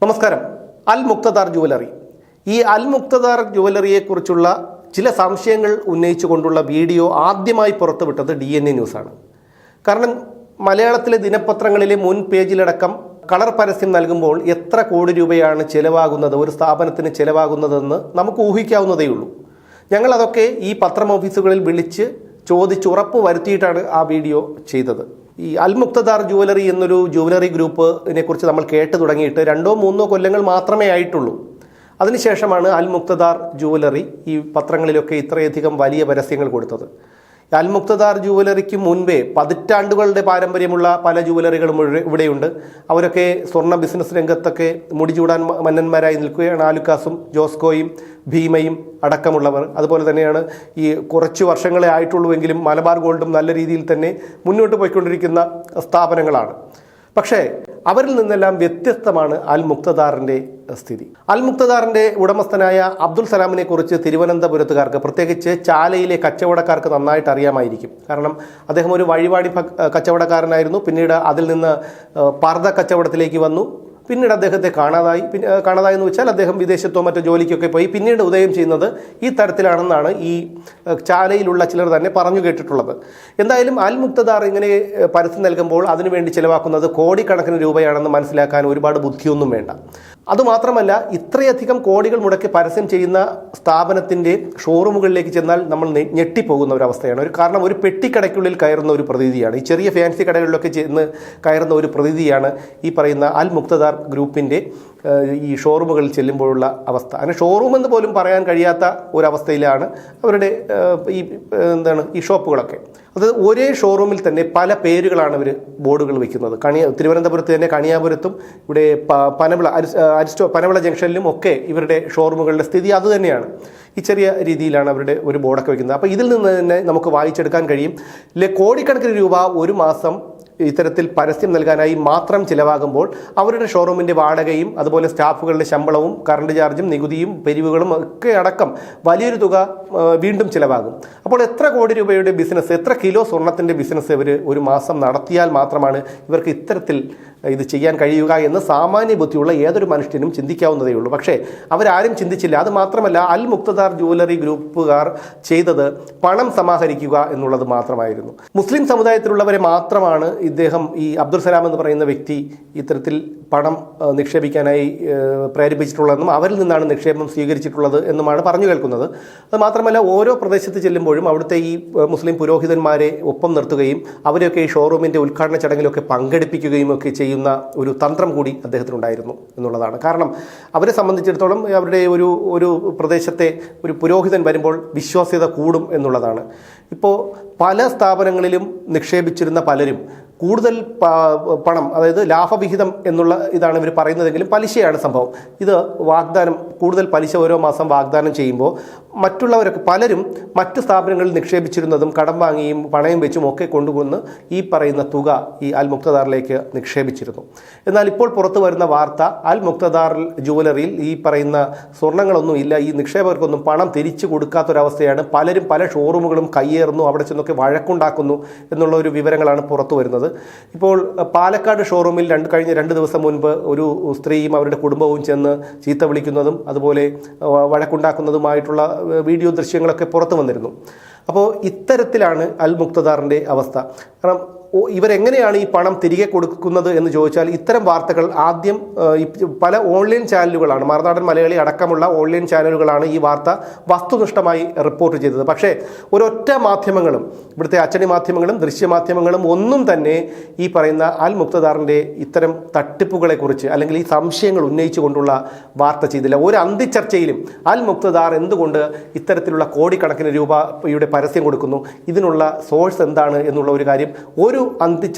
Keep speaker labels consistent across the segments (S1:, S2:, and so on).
S1: നമസ്കാരം. അൽ മുക്തദാർ ജുവലറി. ഈ അൽ മുക്തദാർ ജുവലറിയെക്കുറിച്ചുള്ള ചില സംശയങ്ങൾ ഉന്നയിച്ചുകൊണ്ടുള്ള വീഡിയോ ആദ്യമായി പുറത്തുവിട്ടത് DNA ന്യൂസാണ്. കാരണം മലയാളത്തിലെ ദിനപത്രങ്ങളിലെ മുൻ പേജിലടക്കം കളർ പരസ്യം നൽകുമ്പോൾ എത്ര കോടി രൂപയാണ് ചിലവാകുന്നത്, ഒരു സ്ഥാപനത്തിന് ചിലവാകുന്നതെന്ന് നമുക്ക് ഊഹിക്കാവുന്നതേയുള്ളൂ. ഞങ്ങളതൊക്കെ ഈ പത്രം ഓഫീസുകളിൽ വിളിച്ച് ചോദിച്ചുറപ്പ് വരുത്തിയിട്ടാണ് ആ വീഡിയോ ചെയ്തത്. ഈ അൽ മുക്തദാർ ജുവലറി എന്നൊരു ജുവലറി ഗ്രൂപ്പിനെ കുറിച്ച് നമ്മൾ കേട്ട് തുടങ്ങിയിട്ട് 2-3 കൊല്ലങ്ങൾ മാത്രമേ ആയിട്ടുള്ളൂ. അതിനുശേഷമാണ് അൽ മുക്തദാർ ജുവലറി ഈ പത്രങ്ങളിലൊക്കെ ഇത്രയധികം വലിയ പരസ്യങ്ങൾ കൊടുത്തത്. അൽ മുക്തദാർ ജുവലറിക്ക് മുൻപേ പതിറ്റാണ്ടുകളുടെ പാരമ്പര്യമുള്ള പല ജുവലറികളും ഇവിടെയുണ്ട്. അവരൊക്കെ സ്വർണ്ണ ബിസിനസ് രംഗത്തൊക്കെ മുടിചൂടാൻ മന്നന്മാരായി നിൽക്കുകയാണ്. ആലുക്കാസും ജോസ്കോയും ഭീമയും അടക്കമുള്ളവർ. അതുപോലെ തന്നെയാണ് ഈ കുറച്ച് വർഷങ്ങളെ ആയിട്ടുള്ളൂവെങ്കിലും മലബാർ ഗോൾഡും നല്ല രീതിയിൽ തന്നെ മുന്നോട്ട് പോയിക്കൊണ്ടിരിക്കുന്ന സ്ഥാപനങ്ങളാണ്. പക്ഷേ അവരിൽ നിന്നെല്ലാം വ്യത്യസ്തമാണ് അൽ മുക്തദാറിൻ്റെ സ്ഥിതി. അൽ മുക്തദാറിൻ്റെ ഉടമസ്ഥനായ അബ്ദുൽ സലാമിനെ കുറിച്ച് തിരുവനന്തപുരത്തുകാർക്ക്, പ്രത്യേകിച്ച് ചാലയിലെ കച്ചവടക്കാർക്ക് നന്നായിട്ട് അറിയാമായിരിക്കും. കാരണം അദ്ദേഹം ഒരു വഴിവാടി കച്ചവടക്കാരനായിരുന്നു. പിന്നീട് അതിൽ നിന്ന് പർദ്ദ കച്ചവടത്തിലേക്ക് വന്നു. പിന്നീട് അദ്ദേഹത്തെ കാണാതായെന്ന് വെച്ചാൽ അദ്ദേഹം വിദേശത്തോ മറ്റോ ജോലിക്കൊക്കെ പോയി. പിന്നീട് ഉദയം ചെയ്യുന്നത് ഈ തരത്തിലാണെന്നാണ് ഈ ചാലയിലുള്ള ചിലർ തന്നെ പറഞ്ഞു കേട്ടിട്ടുള്ളത്. എന്തായാലും അൽ മുക്തദാർ ഇങ്ങനെ പരസ്യം നൽകുമ്പോൾ അതിനുവേണ്ടി ചിലവാക്കുന്നത് കോടിക്കണക്കിന് രൂപയാണെന്ന് മനസ്സിലാക്കാൻ ഒരുപാട് ബുദ്ധിയൊന്നും വേണ്ട. അതുമാത്രമല്ല, ഇത്രയധികം കോടികൾ മുടക്കി പരസ്യം ചെയ്യുന്ന സ്ഥാപനത്തിൻ്റെ ഷോറൂമുകളിലേക്ക് ചെന്നാൽ നമ്മൾ ഞെട്ടിപ്പോകുന്ന ഒരവസ്ഥയാണ്. കാരണം ഒരു പെട്ടിക്കടയ്ക്കുള്ളിൽ കയറുന്ന ഒരു പ്രതീതിയാണ്. ഈ ചെറിയ ഫാൻസി കടകളിലൊക്കെ ചെന്ന് കയറുന്ന ഒരു പ്രതീതിയാണ് ഈ പറയുന്ന അൽ മുക്തദാർ ഗ്രൂപ്പിൻ്റെ ഈ ഷോറൂമുകളിൽ ചെല്ലുമ്പോഴുള്ള അവസ്ഥ. അങ്ങനെ ഷോറൂം എന്ന് പോലും പറയാൻ കഴിയാത്ത ഒരവസ്ഥയിലാണ് അവരുടെ ഈ ഷോപ്പുകളൊക്കെ. അത് ഒരേ ഷോറൂമിൽ തന്നെ പല പേരുകളാണ് അവർ ബോർഡുകൾ വയ്ക്കുന്നത്. തിരുവനന്തപുരത്ത് തന്നെ കണിയാപുരത്തും ഇവിടെ പനവിള ജംഗ്ഷനിലും ഒക്കെ ഇവരുടെ ഷോറൂമുകളുടെ സ്ഥിതി അതുതന്നെയാണ്. ഈ ചെറിയ രീതിയിലാണ് അവരുടെ ഒരു ബോർഡൊക്കെ വയ്ക്കുന്നത്. അപ്പോൾ ഇതിൽ നിന്ന് തന്നെ നമുക്ക് വായിച്ചെടുക്കാൻ കഴിയും, കോടിക്കണക്കിന് രൂപ ഒരു മാസം ഇത്തരത്തിൽ പരസ്യം നൽകാനായി മാത്രം ചിലവാകുമ്പോൾ അവരുടെ ഷോറൂമിൻ്റെ വാടകയും അതുപോലെ സ്റ്റാഫുകളുടെ ശമ്പളവും കറണ്ട് ചാർജും നികുതിയും പിരിവുകളും ഒക്കെ അടക്കം വലിയൊരു തുക വീണ്ടും ചിലവാകും. അപ്പോൾ എത്ര കോടി രൂപയുടെ ബിസിനസ്, എത്ര കിലോ സ്വർണത്തിൻ്റെ ബിസിനസ് ഇവർ ഒരു മാസം നടത്തിയാൽ മാത്രമാണ് ഇവർക്ക് ഇത്തരത്തിൽ ഇത് ചെയ്യാൻ കഴിയുക എന്ന് സാമാന്യ ബുദ്ധിയുള്ള ഏതൊരു മനുഷ്യനും ചിന്തിക്കാവുന്നതേ ഉള്ളൂ. പക്ഷേ അവരാരും ചിന്തിച്ചില്ല. അത് മാത്രമല്ല, അൽ മുക്തദാർ ജുവലറി ഗ്രൂപ്പുകാർ ചെയ്തത് പണം സമാഹരിക്കുക എന്നുള്ളത് മാത്രമായിരുന്നു. മുസ്ലിം സമുദായത്തിലുള്ളവരെ മാത്രമാണ് ഇദ്ദേഹം, ഈ അബ്ദുൽ സലാം എന്ന് പറയുന്ന വ്യക്തി, ഇത്തരത്തിൽ പണം നിക്ഷേപിക്കാനായി പ്രേരിപ്പിച്ചിട്ടുള്ളതെന്നും അവരിൽ നിന്നാണ് നിക്ഷേപം സ്വീകരിച്ചിട്ടുള്ളത് എന്നുമാണ് പറഞ്ഞു കേൾക്കുന്നത്. അത് മാത്രമല്ല, ഓരോ പ്രദേശത്ത് ചെല്ലുമ്പോഴും അവിടുത്തെ ഈ മുസ്ലിം പുരോഹിതന്മാരെ ഒപ്പം നിർത്തുകയും അവരെയൊക്കെ ഈ ഷോറൂമിൻ്റെ ഉദ്ഘാടന ചടങ്ങിലൊക്കെ പങ്കെടുപ്പിക്കുകയും ഒക്കെ ചെയ്യുന്ന ഒരു തന്ത്രം കൂടി അദ്ദേഹത്തിനുണ്ടായിരുന്നു എന്നുള്ളതാണ്. കാരണം അവരെ സംബന്ധിച്ചിടത്തോളം അവരുടെ ഒരു പ്രദേശത്തെ ഒരു പുരോഹിതൻ വരുമ്പോൾ വിശ്വാസ്യത കൂടും എന്നുള്ളതാണ്. ഇപ്പോൾ പല സ്ഥാപനങ്ങളിലും നിക്ഷേപിച്ചിരുന്ന പലരും കൂടുതൽ പണം, അതായത് ലാഭവിഹിതം എന്നുള്ള ഇതാണ് ഇവർ പറയുന്നതെങ്കിലും പലിശയാണ് സംഭവം. ഇത് കൂടുതൽ പലിശ ഓരോ മാസം വാഗ്ദാനം ചെയ്യുമ്പോൾ മറ്റുള്ളവരൊക്കെ പലരും മറ്റ് സ്ഥാപനങ്ങളിൽ നിക്ഷേപിച്ചിരുന്നതും കടം വാങ്ങിയും പണയം വെച്ചും ഒക്കെ കൊണ്ടുവന്ന് ഈ പറയുന്ന തുക ഈ അൽ മുക്തദാറിലേക്ക് നിക്ഷേപിച്ചിരുന്നു. എന്നാൽ ഇപ്പോൾ പുറത്തു വരുന്ന വാർത്ത, അൽ മുക്തദാർ ജുവലറിയിൽ ഈ പറയുന്ന സ്വർണ്ണങ്ങളൊന്നും ഇല്ല, ഈ നിക്ഷേപകർക്കൊന്നും പണം തിരിച്ചു കൊടുക്കാത്തൊരവസ്ഥയാണ്. പലരും പല ഷോറൂമുകളും കയ്യേറുന്നു, അവിടെ ചെന്നൊക്കെ വഴക്കുണ്ടാക്കുന്നു എന്നുള്ള ഒരു വിവരങ്ങളാണ് പുറത്തു വരുന്നത്. ഇപ്പോൾ പാലക്കാട് ഷോറൂമിൽ കഴിഞ്ഞ 2 ദിവസം മുൻപ് ഒരു സ്ത്രീയും അവരുടെ കുടുംബവും ചെന്ന് ചീത്ത വിളിക്കുന്നതും അതുപോലെ വഴക്കുണ്ടാക്കുന്നതുമായിട്ടുള്ള വീഡിയോ ദൃശ്യങ്ങളൊക്കെ പുറത്തു വന്നിരുന്നു. അപ്പോൾ ഇത്തരത്തിലാണ് അൽ മുക്തദാറിൻ്റെ അവസ്ഥ. കാരണം ഇവരെങ്ങനെയാണ് ഈ പണം തിരികെ കൊടുക്കുന്നത് എന്ന് ചോദിച്ചാൽ, ഇത്തരം വാർത്തകൾ ആദ്യം പല ഓൺലൈൻ ചാനലുകളാണ്, മറുനാടൻ മലയാളി അടക്കമുള്ള ഓൺലൈൻ ചാനലുകളാണ് ഈ വാർത്ത വസ്തുനിഷ്ഠമായി റിപ്പോർട്ട് ചെയ്തത്. പക്ഷേ ഒരൊറ്റ മാധ്യമങ്ങളും, ഇവിടുത്തെ അച്ചടി മാധ്യമങ്ങളും ദൃശ്യമാധ്യമങ്ങളും ഒന്നും തന്നെ ഈ പറയുന്ന അൽ മുക്തദാറിൻ്റെ ഇത്തരം തട്ടിപ്പുകളെക്കുറിച്ച് അല്ലെങ്കിൽ ഈ സംശയങ്ങൾ ഉന്നയിച്ചുകൊണ്ടുള്ള വാർത്ത ചെയ്തില്ല. ഒരു അന്തിച്ചർച്ചയിലും അൽ മുക്തദാർ എന്തുകൊണ്ട് ഇത്തരത്തിലുള്ള കോടിക്കണക്കിന് രൂപയുടെ പരസ്യം കൊടുക്കുന്നു, ഇതിനുള്ള സോഴ്സ് എന്താണ് എന്നുള്ള ഒരു കാര്യം ഒരു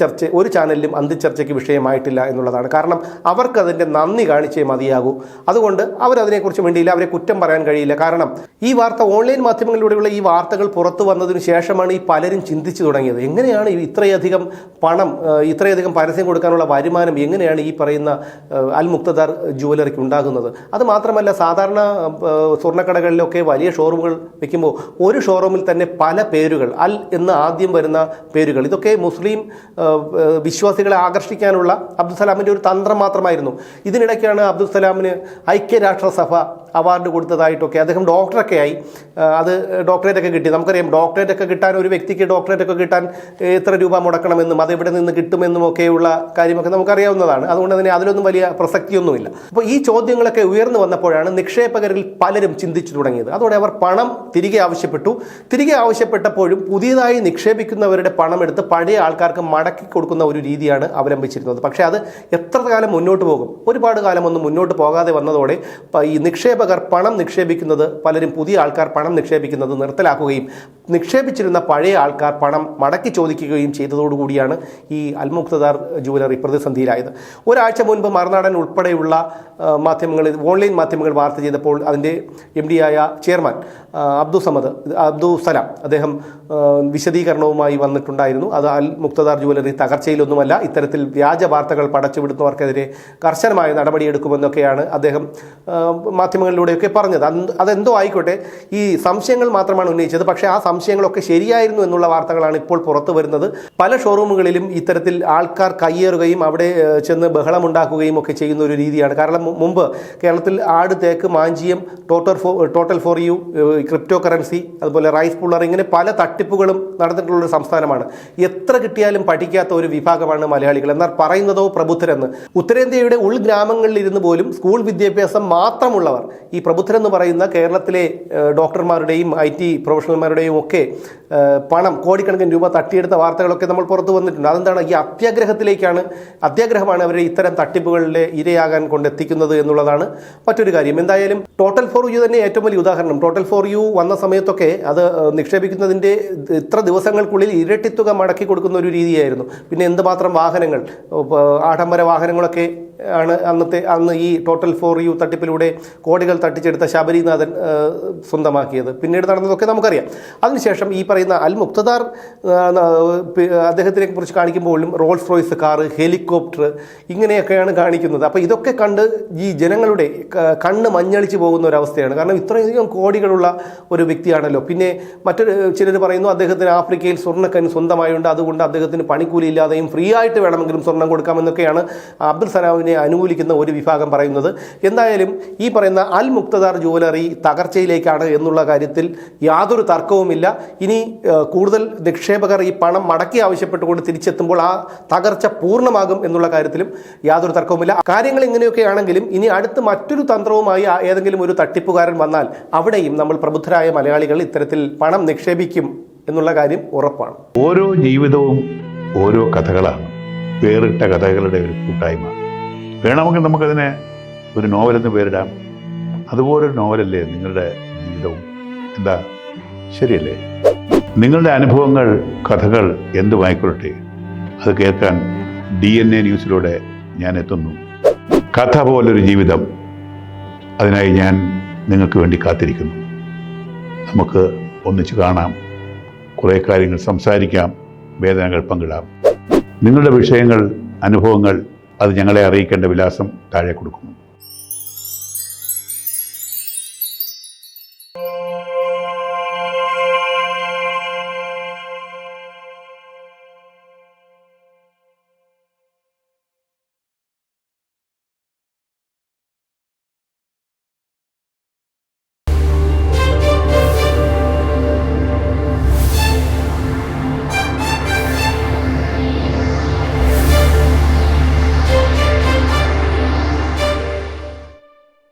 S1: ചാനലിലും അന്തിച്ചർച്ചയ്ക്ക് വിഷയമായിട്ടില്ല എന്നുള്ളതാണ്. കാരണം അവർക്ക് അതിൻ്റെ നന്ദി കാണിച്ചേ മതിയാകൂ. അതുകൊണ്ട് അവരതിനെക്കുറിച്ച് വേണ്ടിയില്ല, അവരെ കുറ്റം പറയാൻ കഴിയില്ല. കാരണം ഈ വാർത്ത ഓൺലൈൻ മാധ്യമങ്ങളിലൂടെയുള്ള ഈ വാർത്തകൾ പുറത്തു വന്നതിന് ശേഷമാണ് ഈ പലരും ചിന്തിച്ചു തുടങ്ങിയത്, എങ്ങനെയാണ് ഇത്രയധികം പണം, ഇത്രയധികം പരസ്യം കൊടുക്കാനുള്ള വരുമാനം എങ്ങനെയാണ് ഈ പറയുന്ന അൽ മുക്തദാർ ജുവലറിക്ക് ഉണ്ടാകുന്നത്. അത് മാത്രമല്ല, സാധാരണ സ്വർണ്ണക്കടകളിലൊക്കെ വലിയ ഷോറൂമുകൾ വയ്ക്കുമ്പോൾ ഒരു ഷോറൂമിൽ തന്നെ പല പേരുകൾ, അൽ എന്ന് ആദ്യം വരുന്ന പേരുകൾ, ഇതൊക്കെ മുസ്ലിം മുസ്ലിം വിശ്വാസികളെ ആകർഷിക്കാനുള്ള അബ്ദുസലാമിൻ്റെ ഒരു തന്ത്രം മാത്രമായിരുന്നു. ഇതിനിടയ്ക്കാണ് അബ്ദുസലാമിന് ഐക്യരാഷ്ട്രസഭ അവാർഡ് കൊടുത്തതായിട്ടൊക്കെ, അദ്ദേഹം ഡോക്ടറൊക്കെ ആയി, അത് ഡോക്ടറേറ്റ് ഒക്കെ കിട്ടി. നമുക്കറിയാം ഡോക്ടറേറ്റ് ഒക്കെ കിട്ടാൻ, ഒരു വ്യക്തിക്ക് ഡോക്ടറേറ്റ് ഒക്കെ കിട്ടാൻ എത്ര രൂപ മുടക്കണമെന്നും അത് എവിടെ നിന്ന് കിട്ടുമെന്നും ഒക്കെയുള്ള കാര്യമൊക്കെ നമുക്കറിയാവുന്നതാണ്. അതുകൊണ്ട് തന്നെ അതിലൊന്നും വലിയ പ്രസക്തിയൊന്നുമില്ല. അപ്പോൾ ഈ ചോദ്യങ്ങളൊക്കെ ഉയർന്നു വന്നപ്പോഴാണ് നിക്ഷേപകരിൽ പലരും ചിന്തിച്ചു തുടങ്ങിയത്. അതോടെ അവർ പണം തിരികെ ആവശ്യപ്പെട്ടു. തിരികെ ആവശ്യപ്പെട്ടപ്പോഴും പുതിയതായി നിക്ഷേപിക്കുന്നവരുടെ പണം എടുത്ത് പഴയ ആൾക്കാർക്ക് മടക്കി കൊടുക്കുന്ന ഒരു രീതിയാണ് അവലംബിച്ചിരുന്നത്. പക്ഷേ അത് എത്ര കാലം മുന്നോട്ട് പോകും? ഒരുപാട് കാലമൊന്നും മുന്നോട്ട് പോകാതെ വന്നതോടെ ഈ നിക്ഷേപകർ പണം നിക്ഷേപിക്കുന്നത്, പലരും പുതിയ ആൾക്കാർ പണം നിക്ഷേപിക്കുന്നത് നിർത്തലാക്കുകയും നിക്ഷേപിച്ചിരുന്ന പഴയ ആൾക്കാർ പണം മടക്കി ചോദിക്കുകയും ചെയ്തതോടുകൂടിയാണ് ഈ അൽ മുഖ്തദാർ ജുവലറി പ്രതിസന്ധിയിലായത്. ഒരാഴ്ച മുൻപ് മറുനാടൻ ഉൾപ്പെടെയുള്ള മാധ്യമങ്ങൾ, ഓൺലൈൻ മാധ്യമങ്ങൾ വാർത്ത ചെയ്തപ്പോൾ അതിൻ്റെ MD ആയ ചെയർമാൻ അബ്ദുസലാം അദ്ദേഹം വിശദീകരണവുമായി വന്നിട്ടുണ്ടായിരുന്നു. അത് അൽ മുഖ്തദാർ ജുവലറി തകർച്ചയിലൊന്നുമല്ല, ഇത്തരത്തിൽ വ്യാജ വാർത്തകൾ പടച്ചുവിടുന്നവർക്കെതിരെ കർശനമായ നടപടിയെടുക്കുമെന്നൊക്കെയാണ് അദ്ദേഹം മാധ്യമങ്ങളിലൂടെയൊക്കെ പറഞ്ഞത്. അതെന്തോ ആയിക്കോട്ടെ, ഈ സംശയങ്ങൾ മാത്രമാണ് ഉന്നയിച്ചത്. പക്ഷേ ആ സംശയങ്ങളൊക്കെ ശരിയായിരുന്നു എന്നുള്ള വാർത്തകളാണ് ഇപ്പോൾ പുറത്തു വരുന്നത്. പല ഷോറൂമുകളിലും ഇത്തരത്തിൽ ആൾക്കാർ കയ്യേറുകയും അവിടെ ചെന്ന് ബഹളമുണ്ടാക്കുകയും ഒക്കെ ചെയ്യുന്ന ഒരു രീതിയാണ്. കാരണം മുമ്പ് കേരളത്തിൽ ആട്, തേക്ക്, mangium, total for you, crypto currency, അതുപോലെ റൈസ് പുള്ളർ, ഇങ്ങനെ പല തട്ടിപ്പുകളും നടന്നിട്ടുള്ളൊരു സംസ്ഥാനമാണ്. എത്ര കിട്ടിയാലും പഠിക്കാത്ത ഒരു വിഭാഗമാണ് മലയാളികൾ. എന്നാൽ പറയുന്നതോ പ്രബുദ്ധരെന്ന്. ഉത്തരേന്ത്യയുടെ ഉൾഗ്രാമങ്ങളിൽ ഇരുന്ന് പോലും സ്കൂൾ വിദ്യാഭ്യാസം മാത്രമുള്ളവർ, ഈ പ്രബുദ്ധരെന്ന് പറയുന്ന കേരളത്തിലെ ഡോക്ടർമാരുടെയും IT പ്രൊഫഷണൽമാരുടെയും ഒക്കെ പണം, കോടിക്കണക്കിന് രൂപ തട്ടിയെടുത്ത വാർത്തകളൊക്കെ നമ്മൾ പുറത്തു വന്നിട്ടുണ്ട്. അതെന്താണ്? ഈ അത്യാഗ്രഹമാണ് അവരെ ഇത്തരം തട്ടിപ്പുകളുടെ ഇരയാകാൻ കൊണ്ടെത്തിക്കുന്നത് എന്നുള്ളതാണ് മറ്റൊരു കാര്യം. എന്തായാലും ടോട്ടൽ ഫോർ യു തന്നെ ഏറ്റവും വലിയ ഉദാഹരണം. ടോട്ടൽ ഫോർ യു വന്ന സമയത്തൊക്കെ അത് നിക്ഷേപിക്കുന്നതിൻ്റെ ഇത്ര ദിവസങ്ങൾക്കുള്ളിൽ ഇരട്ടി തുക മടക്കി കൊടുക്കുന്ന ഒരു രീതിയായിരുന്നു. പിന്നെ എന്തുമാത്രം വാഹനങ്ങൾ, ആഡംബര വാഹനങ്ങളൊക്കെ ആണ് അന്ന് ഈ ടോട്ടൽ ഫോർ യു തട്ടിപ്പിലൂടെ കോടികൾ തട്ടിച്ചെടുത്ത ശബരിനാഥൻ സ്വന്തമാക്കിയത്. പിന്നീട് നടന്നതൊക്കെ നമുക്കറിയാം. അതിനുശേഷം ഈ പറയുന്ന അൽ മുഖ്തദാർ അദ്ദേഹത്തിനെ കുറിച്ച് കാണിക്കുമ്പോഴും റോൾസ് റോയ്സ് കാറ്, ഹെലികോപ്റ്റർ, ഇങ്ങനെയൊക്കെയാണ് കാണിക്കുന്നത്. അപ്പോൾ ഇതൊക്കെ കണ്ട് ഈ ജനങ്ങളുടെ കണ്ണ് മഞ്ഞളിച്ച് പോകുന്ന ഒരവസ്ഥയാണ്. കാരണം ഇത്രയധികം കോടികളുള്ള ഒരു വ്യക്തിയാണല്ലോ. പിന്നെ മറ്റൊരു ചിലർ പറയുന്നു അദ്ദേഹത്തിന് ആഫ്രിക്കയിൽ സ്വർണ്ണക്കൻ സ്വന്തമായുണ്ട്, അതുകൊണ്ട് അദ്ദേഹത്തിന് പണിക്കൂലി ഇല്ലാതെയും ഫ്രീ ആയിട്ട് വേണമെങ്കിലും സ്വർണ്ണം കൊടുക്കാമെന്നൊക്കെയാണ് അബ്ദുൽ സലാമിനെ അനുകൂലിക്കുന്ന ഒരു വിഭാഗം പറയുന്നത്. എന്തായാലും ഈ പറയുന്ന അൽ മുഖ്തദാർ ജുവലറി തകർച്ചയിലേക്കാണ് എന്നുള്ള കാര്യത്തിൽ യാതൊരു തർക്കവുമില്ല. ഇനി കൂടുതൽ നിക്ഷേപകർ ഈ പണം മടക്കി ആവശ്യപ്പെട്ടുകൊണ്ട് തിരിച്ചെത്തുമ്പോൾ ആ തകർച്ച പൂർണ്ണമാകും എന്നുള്ള കാര്യത്തിലും യാതൊരു തർക്കവുമില്ല. കാര്യങ്ങൾ ഇങ്ങനെയൊക്കെ ആണെങ്കിലും ഇനി അടുത്ത് മറ്റൊരു തന്ത്രവുമായി ഏതെങ്കിലും ഒരു തട്ടിപ്പുകാരൻ വന്നാൽ അവിടെയും നമ്മൾ പ്രബുദ്ധരായ മലയാളികൾ ഇത്തരത്തിൽ പണം നിക്ഷേപിക്കും എന്നുള്ള കാര്യം ഉറപ്പാണ്.
S2: ഓരോ ജീവിതവും ഓരോ കഥകളാണ്, വേറിട്ട കഥകളുടെ ഒരു കൂട്ടായ്മ. വേണമെങ്കിൽ നമുക്കതിനെ ഒരു നോവലെന്ന് പേരിടാം. അതുപോലൊരു നോവലല്ലേ നിങ്ങളുടെ ജീവിതവും? എന്താ, ശരിയല്ലേ? നിങ്ങളുടെ അനുഭവങ്ങൾ, കഥകൾ എന്തുമായിക്കൊള്ളട്ടെ, അത് കേൾക്കാൻ DNA ന്യൂസിലൂടെ ഞാൻ എത്തുന്നു. കഥ പോലൊരു ജീവിതം, അതിനായി ഞാൻ നിങ്ങൾക്ക് വേണ്ടി കാത്തിരിക്കുന്നു. നമുക്ക് ഒന്നിച്ച് കാണാം, കുറേ കാര്യങ്ങൾ സംസാരിക്കാം, വേദനകൾ പങ്കിടാം. നിങ്ങളുടെ വിഷയങ്ങൾ, അനുഭവങ്ങൾ അത് ഞങ്ങളെ അറിയിക്കേണ്ട വിലാസം താഴെ കൊടുക്കുന്നു.